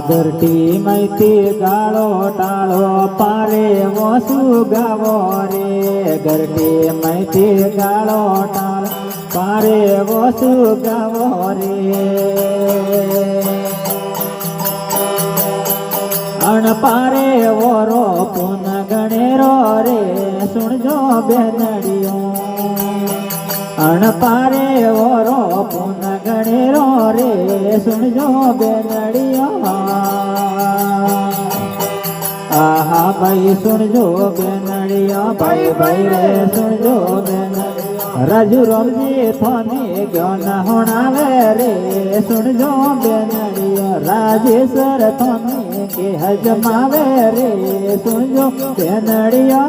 ઘરટી મૈતી ગાળો ટાળો પારે વસુ ગાવો રે ઘરટી મૈતી ગાળો ટાળો પારે વસુ ગાવો રે અણપારે વરો પુન ગણેરો રે સુણજો બેનડીઓ અણપારે વરો પુન ગણેરો રે સુણજો બેનડીઓ આહા ભાઈ સુણજો બેનડીઓ ભાઈ ભાઈ રે સુણજો બેનડીઓ રાજુ રોમજી થોની ગયો ના હોણાવે રે સુણજો બેનડીઓ રાજેશ્વર થોની કે હજમાવે રે સુણજો બેનડીઓ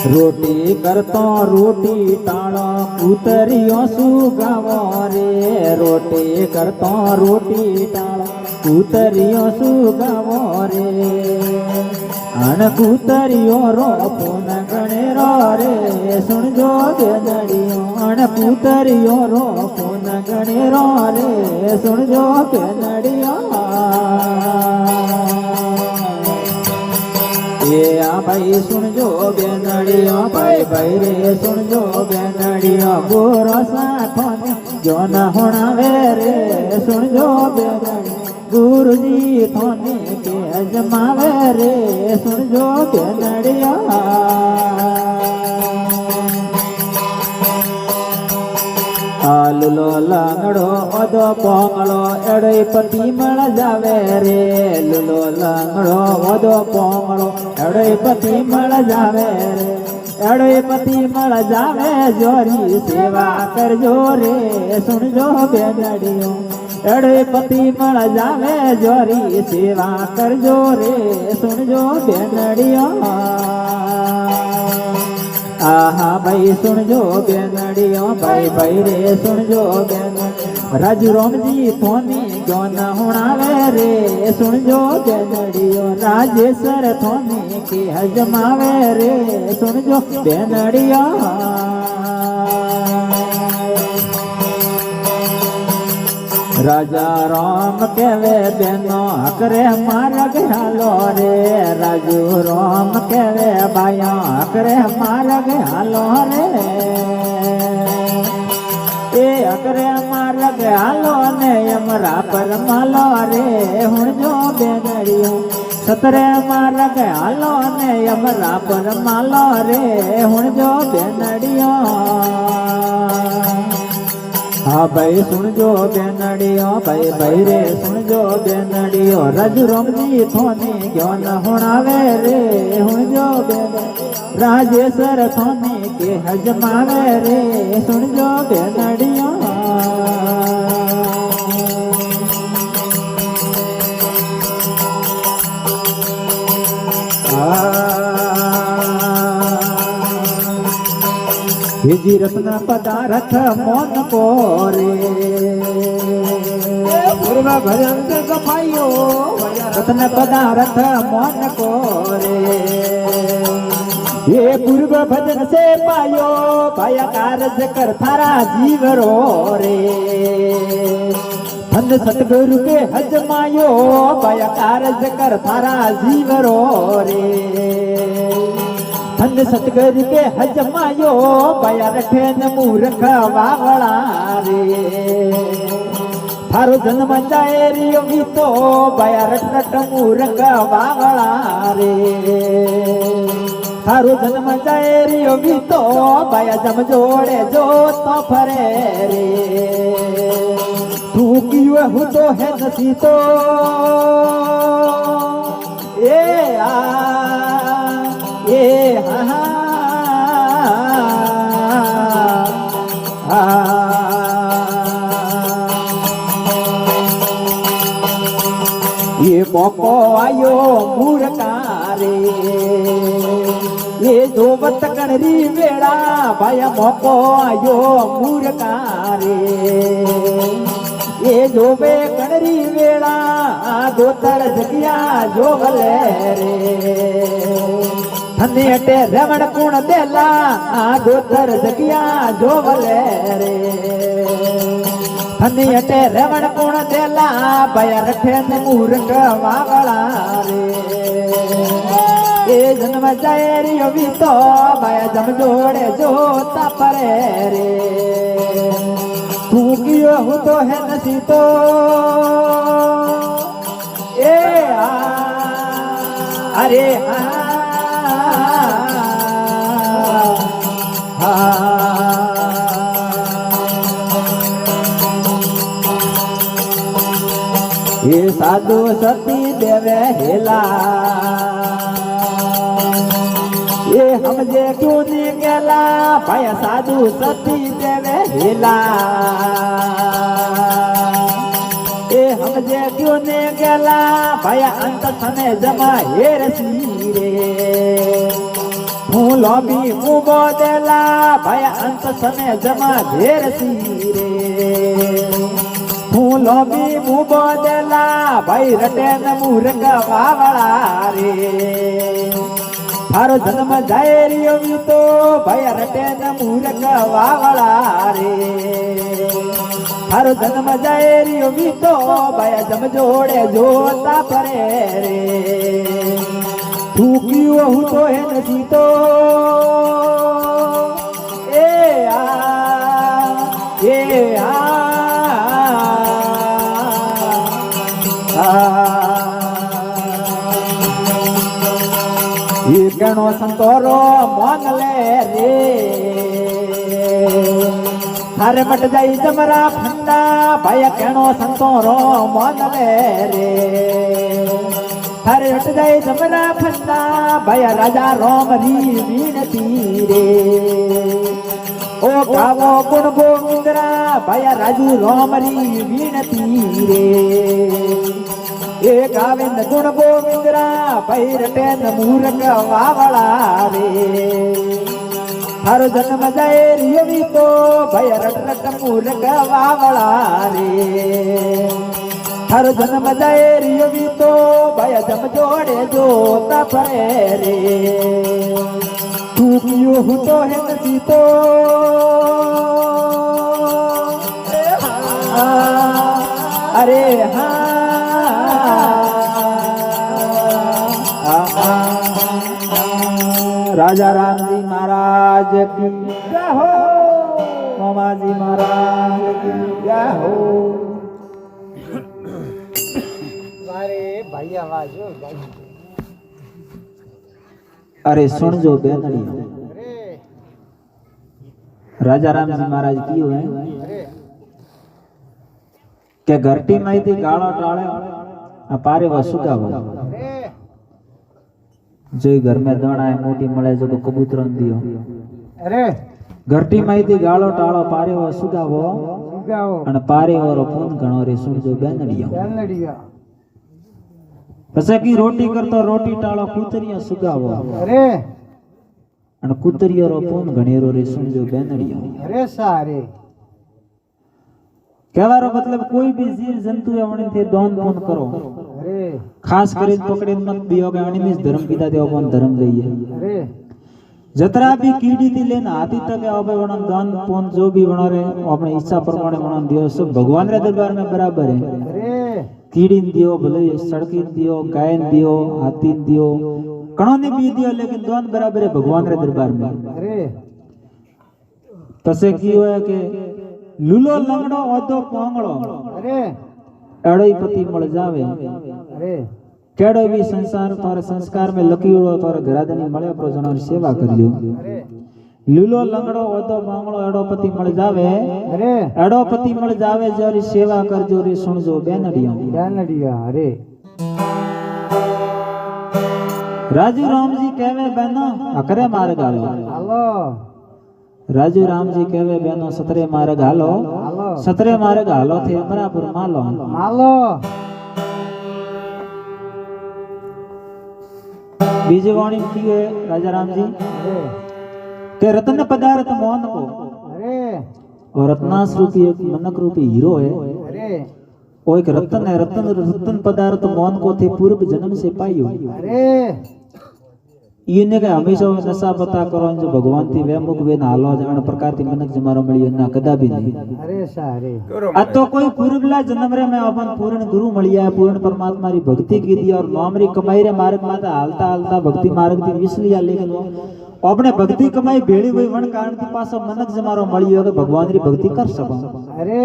રોટી કરતો રોટી ટાળો કૂતરીઓ સુગાવો રે રોટી કરતો રોટી ટાળો કૂતરીઓ સુગાવો રે અણ કૂતરીઓ રો પુન ગણેરો રે સુણજો બેનડીઓ અણ કૂતરીઓ રો પુન ગણેરો રે સુણજો બેનડીઓ એ આ ભાઈ સુણજો બેનડીઓ ભાઈ ભાઈ રે સુણજો બેનડીઓ ગોરો સાથોને જો ન હોણાવે રે સુણજો બેનડીઓ ગુરુજી થોને કે અજમાવે રે સુણજો બેનડીઓ લુલો લંગડો ઓદો પોંગળો એડોય પતિ મળ જાવે રે લુલો લંગડો ઓદો પોંગળો એડોય પતિ મળ જાવે રે એડોય પતિ મળ જાવે જોરી સેવા કરજો રે સુણજો બેનડીઓ એડોય પતિ મળ જાવે જોરી સેવા કરજો રે સુણજો બેનડીઓ આહા ભાઈ સુણજો બેનડીઓ ભાઈ ભાઈ રે સુણજો બેનડીઓ રાજુ રોમજી થોની ગયો ન હોણાવે રે સુણજો બેનડીઓ રાજેશ્વર થોની કે હજમાવે રે સુણજો બેનડીઓ રાજા રામ કેવે બેનો હકરે માર્ગ હાલો રે રાજુ રામ કેવે બાયા હકરે માર્ગ હાલો રે એ હકરે માર્ગ હાલો ને અમરા પર માલો રે હુણજો બેનડીઓ સતરે માર્ગ હાલો ને અમરા પર માલો રે હુણજો બેનડીઓ હા ભાઈ સુણજો બેનડીઓ ભાઈ ભાઈ રે સુણજો બેનડીઓ રાજુ રોમજી થોની ગયો ન હોણાવે રે હુણજો બેનડીઓ રાજેશ્વર થોની કે હજમાવે રે સુણજો બેનડીઓ હિજી રત્ન પદાર્થ મોન કોરે પૂર્વ ભજન ગફાયો રત્ન પદાર્થ મોન કોરે ये पूर्व भजन से पायो पाया कारज कर थारा जीवरो रे धन सतगुरु के हजमायो पाया कारज कर थारा जीवरो रे धन सतगुरु के हजमायो पाया रखे न मूर्ख वावड़ा रे थारो जन्म जाए रियो गीतो पाया रट रट मूर्ख वावड़ा रे थारो जन्म जाए रियो गीतो बाया जम जोड़े जो तो फरे रे तू कियो हु तो है नसी तो ए आ ए हा हा ये मौको आयो मूर्खा रे ये जोवत कणरी वेड़ा भाया मौको आयो मूर्खारे ये जोवे कणरी वेड़ा दोतर जगिया जोगले रे धनी अटे रमण कुण देला गोतर जगिया जोवले रे धनी अटे रमण कुण देला भया रखे न मूर्ख वावला रे ए जन्म जाए रियो भी तो भया जम जोड़े जोता परे रे तू कियो हूँ तो है नसी तो ए अरे ये साधु सती देवे हेला ये हम जे क्यों नहीं गेला भाई साधु सती देवे हेला ये हम जे क्यों नहीं गेला भाई अंत समय जमा हेर सीरे फूलो भी मुबो देला भाई अंत समय जमा हेर सीरे फूलो भी मुबो देला भाई रटे न मूर्ख वावड़ा रे थारो जन्म जाए रियो भी तो भाई रटे न मूर्ख वावड़ा रे थारो जन्म जाए रियो भी तो भाई जम जोड़े जोता परे रे तू कियो हूँ तो है नसी तो ए ये गणो संतोरो मान ले रे थारे मट जाई जमरा फंदा भाई गणो संतोरो मान ले रे थारे हट जाए जमरा फंदा भया राजा राम री वीणती रे ओ गावो गुण गोविंदरा भया राजू राम री वीणती रे ए गाविंद गुण गोविंदरा भई रटे न मूर्ख वावड़ा रे थारो जन्म जाए रियो भी तो भया रट रट मूर्ख वावड़ा रे थारो जन्म जाए रियो भी तो भया जम जोड़े जोता परे रे तू कियो हूँ तो है नसी तो अरे राजा राम जी महाराज की जय हो मामा जी महाराज की जय हो अरे सुन जो बेनड़ी राजा राम जी महाराज की हुए के घरटी में थी गाड़ा टाळे अपारे वसुका हो जो घर में दाना है मोटी मळे जो कबूतर दियो अरे घरटी में थी गाड़ो टाळो पारे वसुका हो अन पारे और फोन घणो रे सुन जो बेनड़िया पसे की रोटी करतो रोटी टाळो कूतरिया सुगावो अरे अन कूतरिया रो फोन घणेरो रे सुन जो बेनड़िया अरे सारे कहवारो मतलब कोई भी जीव जंतु है वणी थे दोन फोन करो अरे खास करे पकड़े मत दियो के वणी मिस धर्म कीधा देव कोन धर्म लईए अरे जतरा भी कीड़ी थी लेना हाथी तक आवे वणन दान फोन जो भी वणो रे अपने इच्छा प्रमाणे वणन दियो सब भगवान रे दरबार में बराबर है अरे कीड़ी दियो भले सड़की दियो गाय दियो हाथी दियो कणो ने भी दियो लेकिन दोन बराबर है भगवान रे दरबार में अरे तसे की होया के लूलो लंगड़ो ओदो पोंगड़ो अरे एड़ोई पति मळ जावे अरे केड़ो भी संसार तोरे संस्कार में लकीड़ो तोरे घरादनी मळे प्रजनों सेवा करजो अरे लूलो लंगड़ो ओदो पोंगड़ो एड़ो पति मळ जावे अरे एड़ो पति मळ जावे जोरी सेवा करजो रे सुनजो बेनड़िया अरे राजू राम जी कहवे बहनो अकरे मार्ग हालो हालो राजू राम जी कहवे बहनो सतरे मार्ग हालो सतरे मार्ग हालो थे अमरापुर मालो मालो बीजे वाणी की है राजा राम जी के रत्न पदार्थ मोहन को अरे और रत्नास रूपी एक मनक रूपी हीरो है अरे वो एक रत्न है रत्न पदार्थ मोहन को थे पूर्व जन्म से पायो अरे ઈને કે હંમેશા નશા પતા કરો જો ભગવાન થી વેમુખ વેન હાલો જાણ પ્રકાર થી મનક જમારો મળ્યો ના કદાપી નહીં अरे सारे આ તો કોઈ પૂર્વલા જન્મ રે મેં अपन पूर्ण गुरु મળ્યા પૂर्ण परमात्मा री भक्ति कीधी और नाम री कमाई रे मार्ग माता हालता हालता भक्ति मार्ग थी विसलिया लेकिन अपने भक्ति कमाई भेड़ी हुई वण कारण थी पासो मनक जमारो મળ્યો કે ભગવાન રી भक्ति कर सको अरे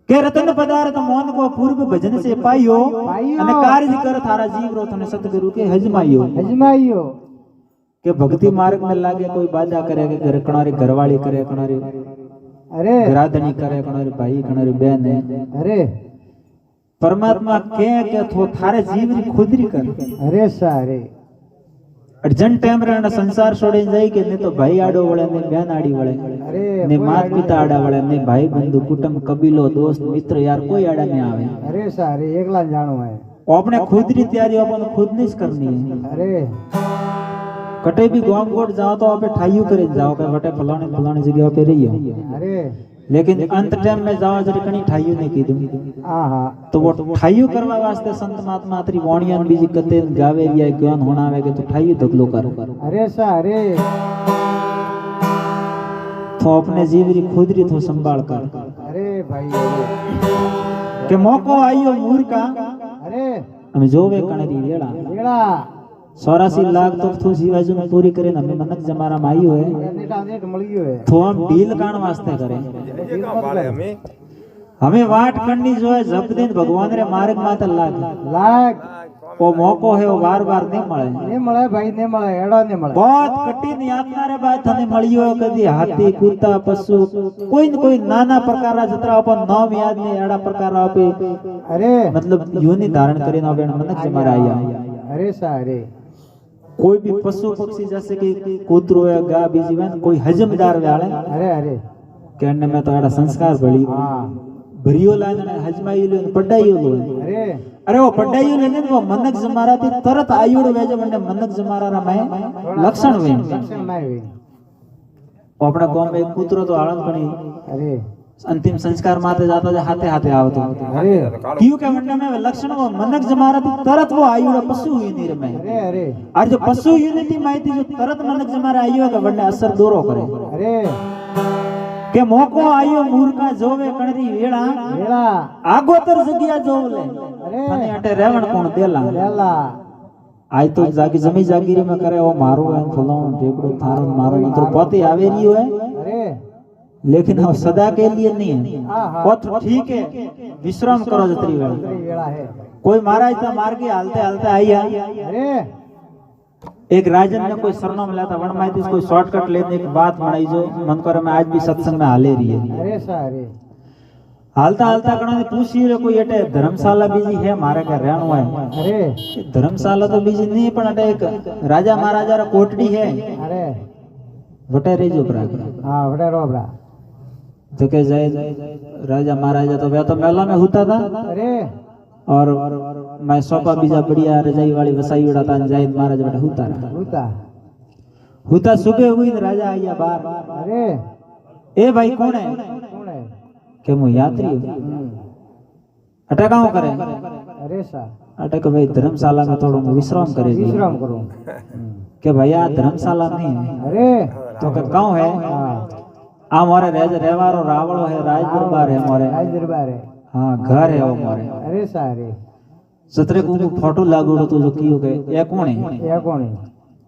के रतन पदार्थ मोन को पूर्व भजन से पाइयो અને કાર્ય कर थारा जीव रो थने सतगुरु के हजमाइयो हजमाइयो के भक्ति मार्ग में लागे कोई बाधा करे के घर कणारी घरवाली करे कणारी अरे ग्रादनी करे कणारी भाई कणारी बहन है अरे परमात्मा के थो थारे जीव री खुदरी कर अरे सारे अर्जन टाइम रे संसार छोड़े जाई के ने तो भाई आडो वळे ने बहन आडी वळे अरे ने माता पिता आडा वळे ने भाई बंधु कुटुंब कबीलो दोस्त मित्र यार कोई आडा नहीं आवे अरे सारे एकला जानो है अपने खुद री तैयारी अपन खुद नहीं करनी है अरे कटे भी गांव कोट जाओ तो आपे ठाइयो करे जाओ के बटे फलाने फलाने जगह पे रहियो अरे लेकिन अंत टाइम में जाओ जरी कणी ठाइयो नहीं कीधु आहा तो वो ठाइयो करवा वास्ते संत महात्मा अतरी वाणियान बीजी कते गावे रिया ज्ञान होनावे के तो ठाइयो दगलो कर अरे सारे तो अपने जीव री खुद री तो संभाल कर अरे भाई के मौको आयो मूर का अरे हम जोवे कणरी वेला वेला 84 लाख तो थू जीवाजू में पूरी करे हमें मनक जमारा में आयो है नेटा नेट मळ गयो है तो हम डील कान वास्ते करे हमें वाट करनी जो है जब दिन भगवान रे मार्ग माते लाग वो मौको है वो बार-बार नहीं मळे भाई नहीं मळे एडो नहीं मळे बहुत कठिन यातना रे बात थने मळियो कदी हाथी कुत्ता पशु कोई न कोई नाना प्रकार जतरा अपन नाम याद नहीं एड़ा प्रकार आपे अरे मतलब योनि धारण करीने आपे मनक जमारा आया अरे सारे कोई भी पशु पक्षी जैसे कि कूतरो है गा बीजी वन कोई हजमदार वाले अरे अरे कहने में तो एड़ा संस्कार बड़ी हां भरियो लाने हजमाई लो पढ़ाईयो लो अरे अरे वो पढ़ाईयो लेने वो मनक जमारा थी तरत आयुड़ वेजे वने मनक जमारा रा में लक्षण वे लक्षण में वे वो अपना गांव में एक कूतरो तो आळन कणी अरे अंतिम संस्कार माते जाता जे हाथे हाथे आवतो अरे क्यों के वने में लक्षण वो मनक जमारा थी तरत वो आयुड़ पशु हुई नीर में अरे अरे और जो पशु यूनिटी माहिती जो तरत मनक जमारा आयो के वने असर दोरो करे अरे के मौको आयो मूर्खा जोवे कणरी वेळा वेळा आगोतर जगिया जोवले अरे અને અટે રેવણ કોણ દેલા देला આજ તો જાગી જમી જાગીરી में करे वो मारो है फलाणो ढेकड़ो थारो मारो तो पति आवे रियो है अरे लेकिन वो सदा के लिए नहीं है आहा वो तो ठीक है विश्राम करो जतरी वेळ वेळा है कोई महाराज था मार के हालते हालते आया अरे एक राजन ने कोई सरनाम लेता वन माइती कोई शॉर्टकट लेने एक बात बनाई जो मन करे मैं आज भी सत्संग में हाले रही है अरे सारे हालता हालता कणा ने पूछी रे कोई एटे धर्मशाला बीजी है मारे के रहणो है अरे धर्मशाला तो बीजी नहीं पण अटे एक राजा महाराजा रा कोटड़ी है अरे वटे रेजो बरा हां वटे रोबरा तो के जाए राजा महाराजा तो वे तो मेला में होता था अरे और मैं सोपा बीजा बढ़िया रजाई वाली वसाई उड़ाता जाए महाराज बटा होता होता होता सुबह हुई राजा आया बाहर अरे ए भाई कौन है के मु यात्री हूं अटे काऊ करे अरे सा अटे के भाई धर्मशाला में थोड़ो विश्राम करे विश्राम करो के भैया धर्मशाला नहीं है अरे तो के काऊ है आ मोरे रेवारो रावड़ो है राज दरबार है मोरे राज दरबार है हां घर है वो मोरे अरे सारे सतरे को फोटो लागोड़ो तो जो कियो के ए कौन है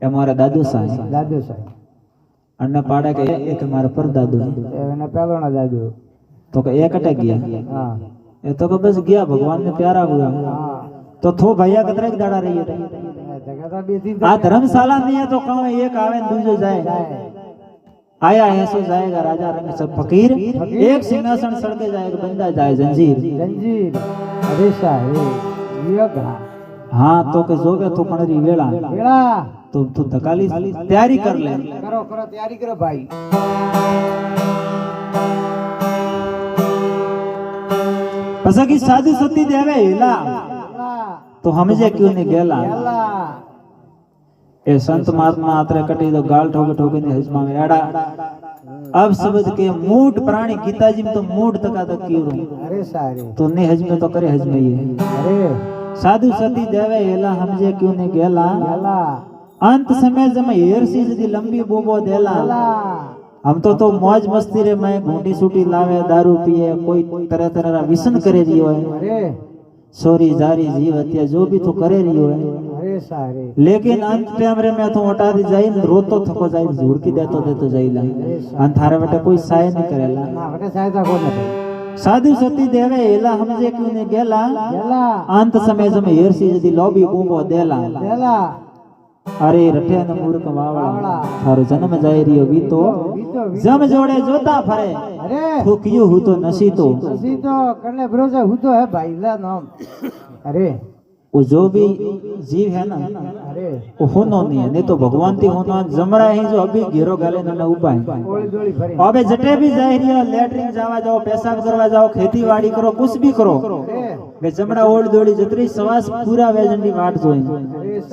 ए मारा दादू साहब अन्ने पाड़े के एक मारा पर दादू एने पहलो ना दादू तो के एक अटक गया हां ए तो के बस गया भगवान ने प्यारा हुआ हां तो थो भैया कतरे के दाड़ा रही है जगह बे दिन आ धर्मशाला नहीं है तो कहूं एक आवे दूसरो जाए आया है सो जाएगा राजा रंग सब फकीर एक सिंहासन सड़के जाएगा बंदा जाए जंजीर अरे सारे योगा हां तो के जोगे तो कणरी वेला वेला तो तू तकाली तैयारी कर ले करो करो तैयारी करो भाई पसा की साधु सती देवे हेला तो हमजे क्यों नहीं गेला ए संत महात्मा आतरे कटी तो गाल ठोके ठोके ने हजमा में एड़ा अब शब्द के मूठ प्राणी गीता जी में तो मूठ तका तक क्यों अरे सारे तो ने हजमे तो करे हजमे ये अरे साधु सती देवे हेला हमजे क्यों नहीं गेला अंत समय जब हेरसी जदी लंबी बोबो देला हम तो मौज मस्ती रे मैं घूंटी सूटी लावे दारू पिए कोई तरह तरह व्यसन करे रही है अरे चोरी जारी जीव हत्या जो भी तो करे रही है अरे सारे लेकिन अंत टाइम रे मैं तो हटा दी जाई रोतो थको जाई झुरकी देतो जाईला अंत थारे बेटा कोई सहाय नहीं करेला ना बेटा सहायता कोण नाही साधु सती देवे एला हमजे क्यों गेला गेला अंत समय जमे हेरसी जदी लॉबी बूंबो देला गेला अरे रठे न मूर्ख वावड़ा थारो जन्म जाई रियो वीतो जम जोड़े जोता फरे अरे थूकियो हूं तो नसीतो करने भरोसा हूतो है भाई ला नाम अरे वो जो भी जीव है ना अरे वो होनो नहीं है नहीं तो भगवान थी होनो जमरा ही जो अभी घेरो गाले न उबा है ओली दोली फरी अबे जटे भी जाई रियो लेटरिन जावा जाओ पेशाब करवा जाओ खेती करो कुछ भी करो वे जमड़ा ओल्ड दोड़ी जतरी सवास पूरा वेजंडी वाट जोई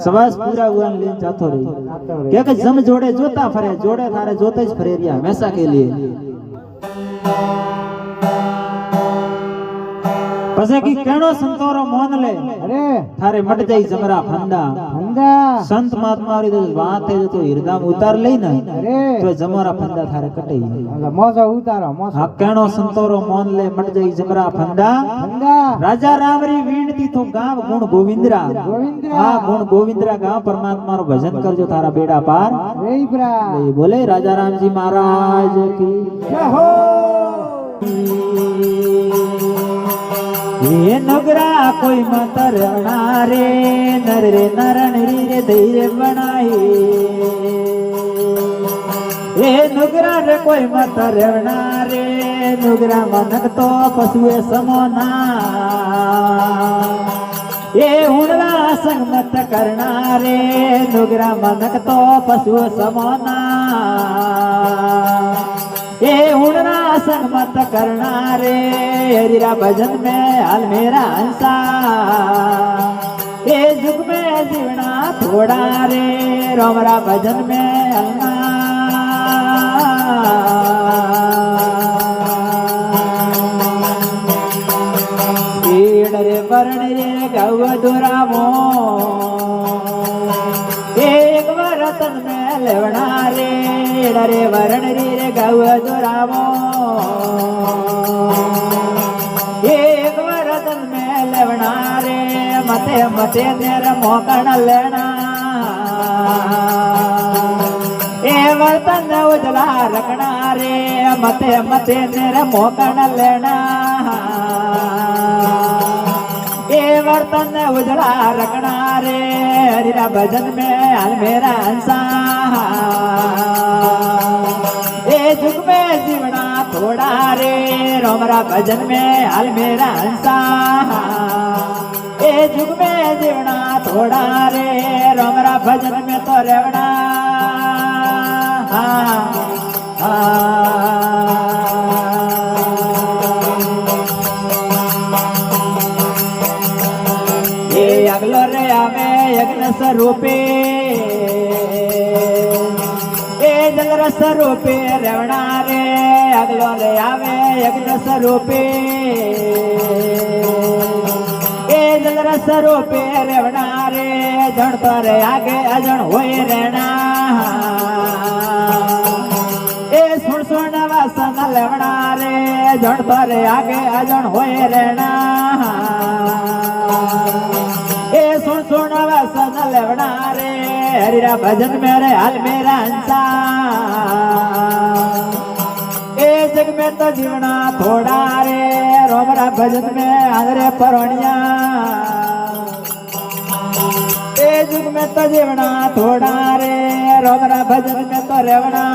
सवास पूरा उन लेन जातो रही क्या कि जम जोड़े जोता फरे जोड़े थारे जोते ज फरे रिया हमेशा के लिए पसे की केणो संतोरो मोन ले अरे थारे मट जाई जमरा फंदा फंदा संत महात्मा री तो बात है जो तो हृदय में उतार ले ना अरे तो जमरा फंदा थारे कटई मोसा उतारो मोसा हा केणो संतोरो मोन ले मट जाई जमरा फंदा फंदा राजा राम री वीणती तो गाव गुण गोविंदरा हां गुण गोविंदरा गाव परमात्मा रो भजन करजो थारा बेड़ा पार वेई प्रा ये बोले राजा राम जी महाराज की जय हो ये नगरा कोई मतर रे नर रे नरण रे धैर्य बनाए ये नुगरा रे कोई मतर रे नुगरा मनक तो पशुए समोना ये हुणला संग मत करना रे नुगरा मनक तो पशुए समोना ये हुणना संग मत करना रे हरिरा भजन में हाल मेरा हंसा ये जुग में जीवना थोड़ा रे रोमरा भजन में हलना रे वर्ण रे गौ दुरामो एक वरतन में लेवना रे रे वर्ण रे गौ दुरामो एक वरतन में लेवना रे मते मते तेरे मोकण लेना ए वर्तन उजला रखना रे मते मते तेरे मोकण लेना ए वर्तन उजला रखना रे हरिरा भजन में हाल मेरा हंसा ए जुग में जीवना थोड़ा रे रोमरा भजन में हाल मेरा हंसा ए जुग में जीवना थोड़ा रे रोमरा भजन में तो रेवना अगलो रे आवे यज्ञ स्वरूपे ए जल स्वरूपे रेवणा रे अगलो रे आवे यज्ञ स्वरूपे ए जल स्वरूपे रेवणा रे जण तो रे आगे अजण होए रहना ए सुन सुन वासन लेवणा रे जण तो रे आगे अजण होए रहना ए सुन सुन वसन लेवना रे हरिरा भजन मेरे हाल मेरा हंसा ए जग में तो जीवना थोड़ा रे रोमरा भजन में हरे परोनिया ए जग में तो जीवना थोड़ा रे रोमरा भजन में तो रेवना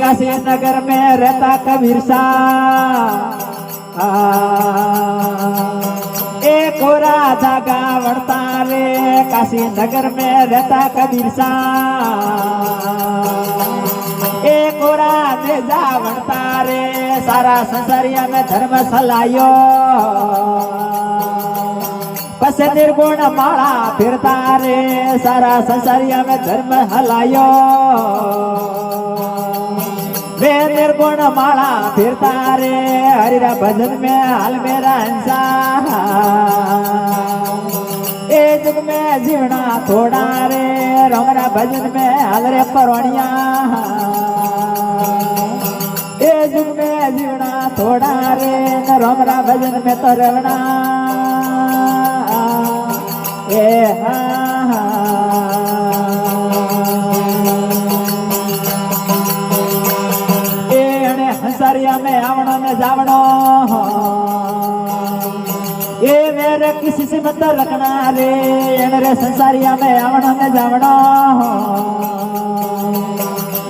काशी नगर में रहता कबीर सा एक राजा गावड़ता रे काशी नगर में रहता कबीर सा एक राजा वड़ता रे सारा संसारिया में धर्म सलायो बस निर्गुण माला फिरता रे सारा संसारिया में धर्म हलायो वे ए निर्गुण माला फिरता रे हरिरा भजन में हाल मेरा हंसा ए जुग में जीवना थोड़ा रे रमरा भजन में हाल रे परवणिया ए जुग में जीवना थोड़ा रे रमरा भजन में तो रवना ए हंसारिया में आवणो में जावणो ये मेरे किसी से मत रखना रे मेरे संसारिया में आवणो में जावणो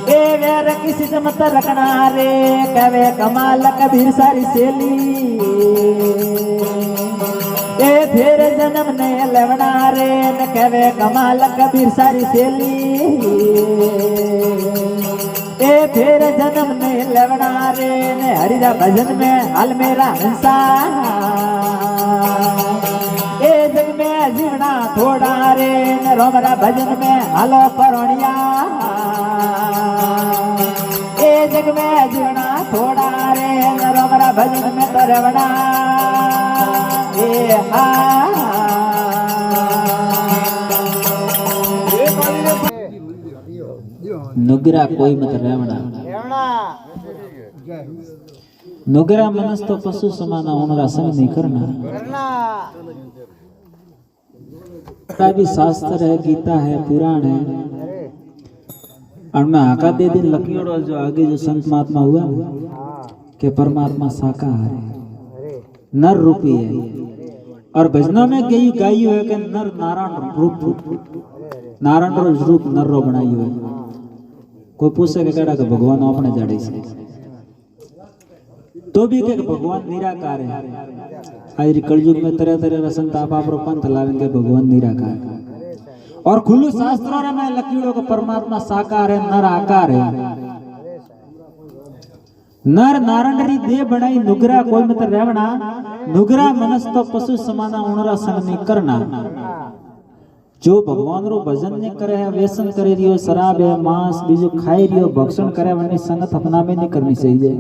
ये मेरे किसी से मत रखना रे कवे कमाल कबीर सारी सेली ये फिर जन्म ने लेवना रे न कवे कमाल कबीर सारी सेली ए फिर जन्म ने लेवना रे ने हरिरा भजन में हाल मेरा हंसा ए जग में जीवना थोड़ा रे ने रोमरा भजन में हालो परवणिया ए जग में जीवना थोड़ा रे ने रोमरा भजन में तो रवना ए नुगरा कोई मत रेवना नुगरा मनस तो पशु समाना उनरा संग नहीं करना का भी शास्त्र है गीता है पुराण है और मैं आका दे दिन लकीड़ो जो आगे जो संत महात्मा हुआ कि परमात्मा साकार है नर रूपी है और भजनों में कई गाई है कि नर नारायण रूप नारायण रूप नर रो बनाई है कोई पूछे के केड़ा के भगवान अपने जड़े से तो भी के भगवान निराकार है आज कलयुग में तरह तरह संत आप पंथ लावेंगे भगवान निराकार और खुल्लू शास्त्रों में लकीड़ों को परमात्मा साकार है नर आकार है नर नारायण री देह बनाई नुगरा कोई मत रेवना नुगरा मनस तो पशु समाना उनरा संग नहीं करना जो भगवान रो भजन ने करे है व्यसन करे रियो शराब है मांस बीजो खाई रियो भक्षण करे वनी संगत अपना में नहीं करनी चाहिए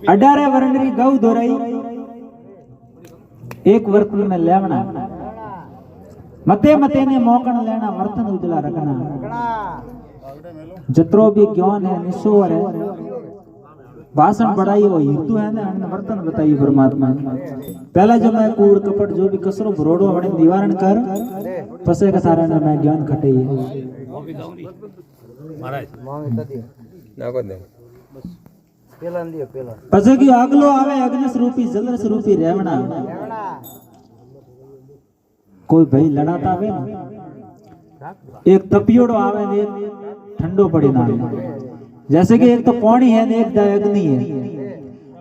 अडारे वर्णरी गौ धोरई एक वर्तन में लेवना मते मते ने मोकण लेना वर्तन उजला रखना जत्रो भी ज्ञान है निशोर है भाषण बढ़ाई वो हितु है ना वर्तन बताइए परमात्मा पहला जो मैं कूड़ कपट जो भी कसरो भरोड़ो वणे निवारण कर पसे का सारा मैं ज्ञान खटे महाराज ना को दे पेला दियो पेला पसे की अगलो आवे अग्निस रूपी जलरस रूपी रेवणा कोई भाई लड़ाता आवे ना एक तपियोड़ो आवे ने एक ठंडो पड़ी ना जैसे कि एक तो पानी है एक दाय अग्नि है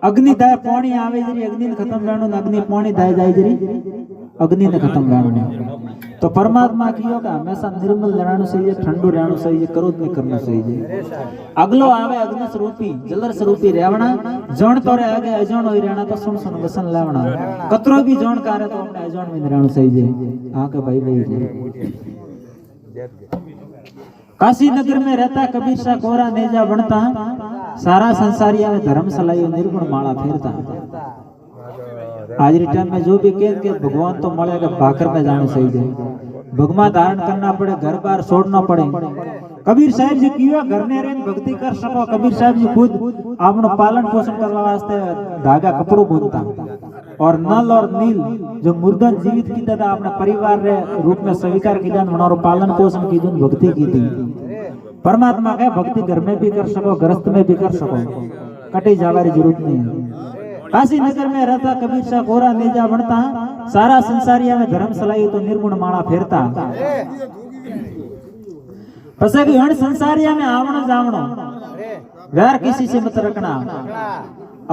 अग्नि दाय पानी आवे जरी अग्नि ने खत्म करनो अग्नि पानी दाय जाए जरी अग्नि ने खत्म करनो तो परमात्मा कियो का हमेशा निर्मल रहना चाहिए ठंडो रहना चाहिए क्रोध नहीं करना चाहिए अगलो आवे अग्नि स्वरूपी जलर स्वरूपी रेवणा जण तो रे आगे अजण होई रहना तो सुन सुन वसन लेवणा कतरो भी जण करे तो अपने अजण में रहना चाहिए आके भाई भाई काशी नगर में रहता कबीर शाह कोरा नेजा बनता सारा संसारिया में धर्म सलाइयो निर्गुण माला फेरता आज टाइम में जो भी कह के भगवान तो मलेगा भाकर में जाना चाहिए भगवान धारण करना पड़े घर बार छोड़ना पड़े कबीर साहब जी किया घर में रहने भक्ति कर सको कबीर साहब जी खुद आपनो पालन पोषण करने वास्ते धागा कपड़ो बुनता और नल और नील जो मुर्दन जीवित की दादा अपने परिवार रे रूप में स्वीकार की जान और पालन पोषण की जान भक्ति की थी परमात्मा का भक्ति घर में भी कर सको गृहस्थ में भी कर सको कटी जावारी जरूरत नहीं है काशी नगर में रहता कबीर शाह कोरा नेजा बनता सारा संसारिया में धर्म सलाई तो निर्गुण माला फेरता पसे की हण संसारिया में आवण जावणो वैर किसी से मत रखना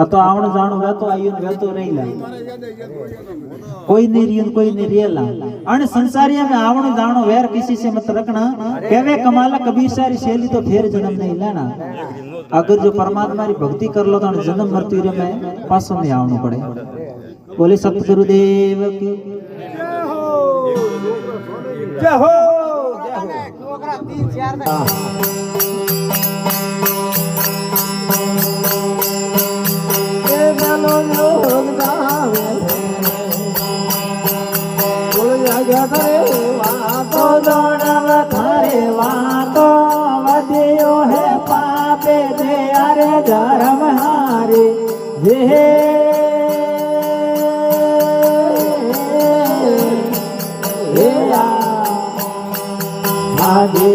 तो आवण जावणो वे तो आयु वे तो नहीं ला कोई नहीं रियन कोई नहीं रियला अण संसारिया में आवण जावणो वैर किसी से मत रखना कहवे कमाला कबीर सारी शैली तो फिर जन्म नहीं लेना अगर जो परमात्मा की भक्ति कर लो तो जन्म मृत्यु में पासों में आवणो पड़े बोले सतगुरुदेव की જય હો જય હો છોકરા 3-4 એ મેલો લોગ ગાવે બોલ જાગ્યા કરે વાતો દોડવ થારે વાતો વધ્યો હે પાપે દે અરે ધર્મ હારે જે આજે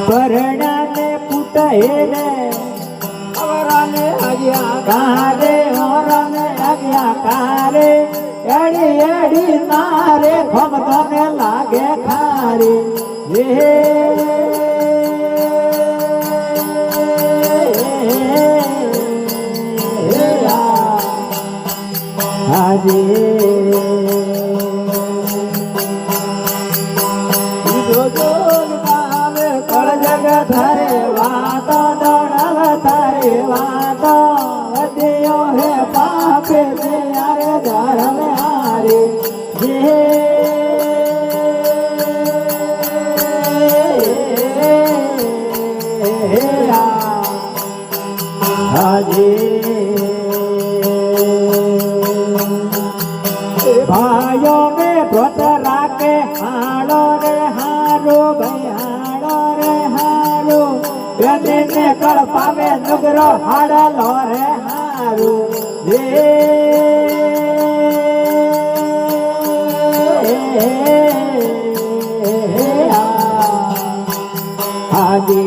પરણાને પુટે રે અવરાને આજ્યા કારે ઓરાને આવ્યા કારે એડી એડી તારે ખમતને લાગે ખારે હે આજે કળ જગ થારે વાતો દોડવ થારે વાતો વધ્યો હે પાપે યારે ધર્મ હારે જે આજે ભાઈઓ ને વ્રત રાખે હાડો રે હારો ભાઈ હાડો રે હારો બેને ને કળ પાવે નુગરો હાડલો રે હારો રે આજે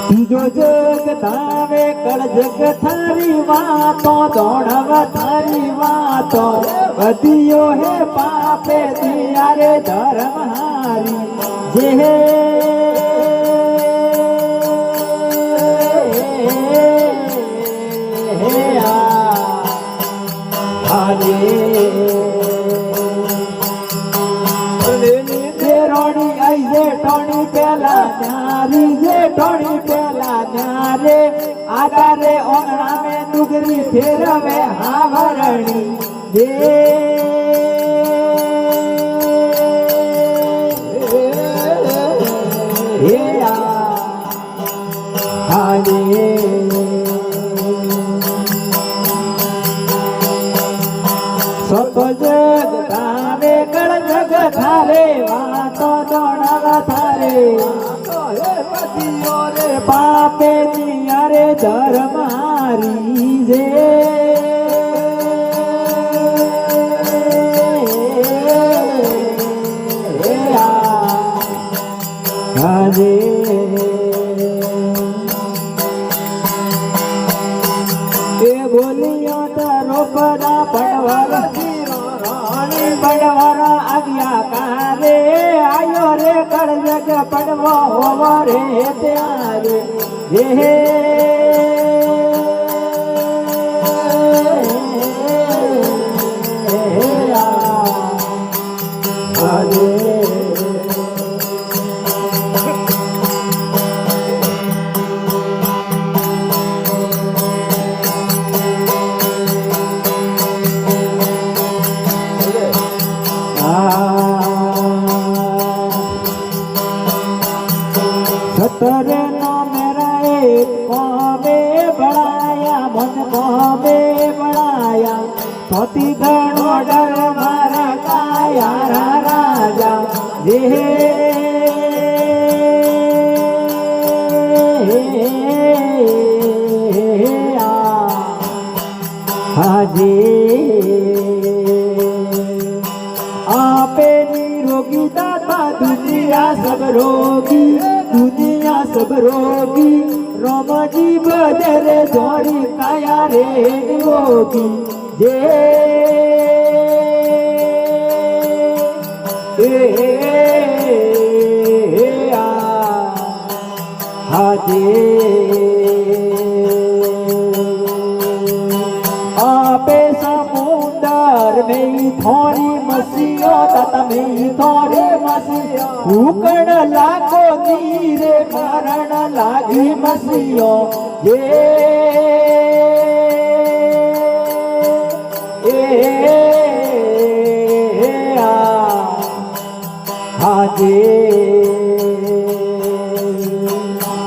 બીજો જગ તાવે કળ જગ થારી વાતો દોડવ થારી વાતો વધ્યો હે પાપે દિયારે ધર્મ હારી જે આજે રોણી આઈ જે ટોણી પેલા ન્યારી જે ટોણી પેલા ન્યારે આગારે ઓંગણા મે ડુગરી ફેરવે હાવરણી જે હે આજે સત જગ તારે કળ જગ થારે વાતો દોડવ થારે રે પાપે દિયારે ધર્મ હારી જે આજે એ બોલિયો તારો પડા પડવા પડવારા આવ્યા કારે આયો રે કળ જગ પડવો હોવો રે ત્યારે જે આજે सतरे नो मेरा एक कौवे बढ़ाया मन कौवे बढ़ाया सोती गणो डर मारा काया राजा जे हाजे आपे निरोगी दाता दुनिया सब रोगी दुनिया सब रोगी रोमजी बदरे जोड़ी काया रे निरोगी जे हाजे आपे समुंदर में થોરી મસીઓ તમે થોરી મસીઓ ઉકણ લાગો નીરે મરણ લાગી મસીઓ આજે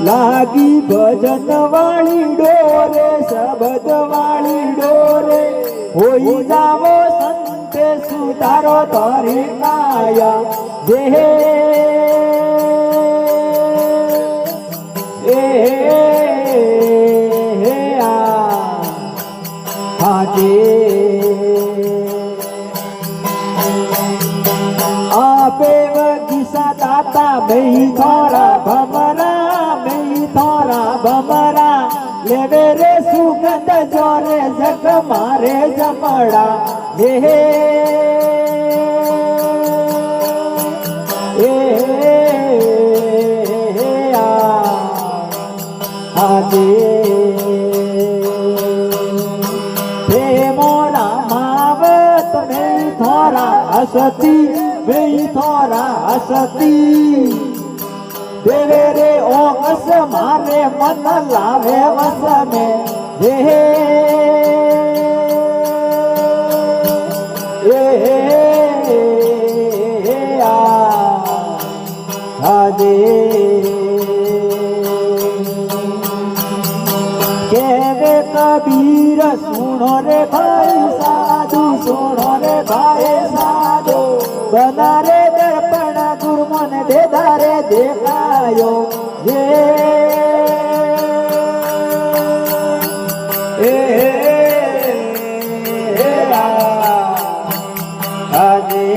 લાગી ભજન વાળી ડોરે શબ્દ વાળી ડોરે હોઈ જાવો સંતે સુધારો તારી કાયા જે આજે આપે વગીસા દાતા મહી થોરા ભમરા લેવે રે સુગંધ જોરે જગ મારે જમડા આજે મોરા માવત મેં થોરા હસતી મેં થોરા હસતી દેવે રે ઓગસ મારે મન લાવે વસમે આજે કેવે કબીર સુનો રે ભાઈ સાધુ સુનો રે ભાઈ સાધુ બનારે દર્પણ ગુરુમન દેદારે દેખાયો આજે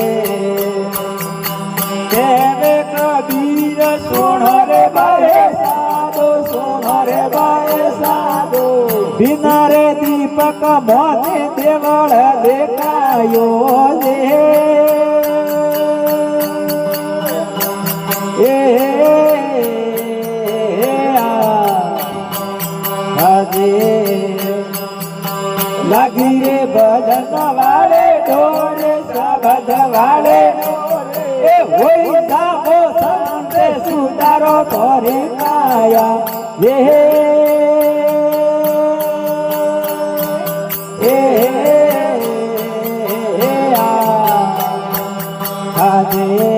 કેવે કબીર સુનો રે ભાઈ સાધુ સુનો રે ભાઈ સાધુ બિના રે દીપક મોને દેવળ દેખાયો આજે લાગી રે ભજન વાળે ડોરે શબ્દ વાળે એ હોય જામો સંતે સુધારો કરી કાયા આજે